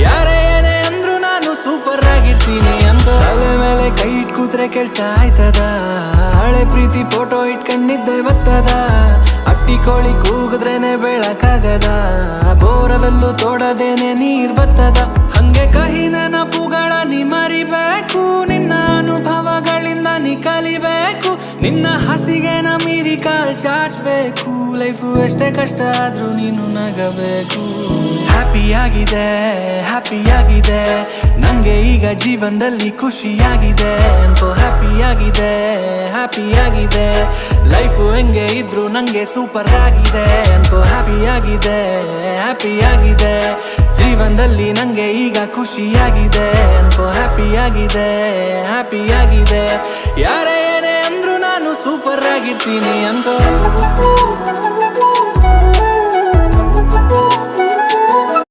ಯಾರೇ ಏನೇ ಅಂದ್ರು ನಾನು ಸೂಪರ್ ಆಗಿರ್ತೀನಿ ಅಂತ. ತಲೆ ಮೇಲೆ ಕೈ ಇಟ್ ಕೂತ್ರೆ ಕೆಲ್ಸ ಆಯ್ತದ, ಹಳೆ ಪ್ರೀತಿ ಫೋಟೋ ಇಟ್ಕೊಂಡಿದ್ದೆ ಬರ್ತದ. ಅಟ್ಟಿ ಕೋಳಿ ಕೂಗಿದ್ರೇನೆ ಬೆಳಕಾಗದ, ಬೋರವೆಲ್ಲು ತೋಡದೇನೆ ನೀರ್ ಬರ್ತದ. ಹಂಗೆ ಕಹಿ ನೆನಪುಗಳ ನೀ ಮರಿಬೇಕು, ನಿನ್ನ ಅನುಭವಗಳಿಂದ ನೀ ಕಲಿಬೇಕು. ನಿನ್ನ ಹಸಿಗೆನ ಮೀರಿ ಕಾಲ್ ಚಾಚಬೇಕು, ಲೈಫು ಎಷ್ಟೇ ಕಷ್ಟ ಆದ್ರೂ ನೀನು ನಗಬೇಕು. ಹ್ಯಾಪಿಯಾಗಿದೆ ಹ್ಯಾಪಿಯಾಗಿದೆ ನಂಗೆ ಈಗ ಜೀವನದಲ್ಲಿ ಖುಷಿಯಾಗಿದೆ ಅನ್ಕೋ. ಹ್ಯಾಪಿಯಾಗಿದೆ ಹ್ಯಾಪಿಯಾಗಿದೆ ಲೈಫು ಹೆಂಗೆ ಇದ್ರು ನಂಗೆ ಸೂಪರ್ ಆಗಿದೆ ಅನ್ಕೋ. ಹ್ಯಾಪಿಯಾಗಿದೆ ಹ್ಯಾಪಿಯಾಗಿದೆ ಜೀವನದಲ್ಲಿ ನಂಗೆ ಈಗ ಖುಷಿಯಾಗಿದೆ ಅನ್ಕೋ. ಹ್ಯಾಪಿಯಾಗಿದೆ ಹ್ಯಾಪಿಯಾಗಿದೆ ಯಾರೇ ಏನೇ ಅಂದ್ರು ನಾನು ಸೂಪರ್ ಆಗಿರ್ತೀನಿ ಅನ್ಕೋ.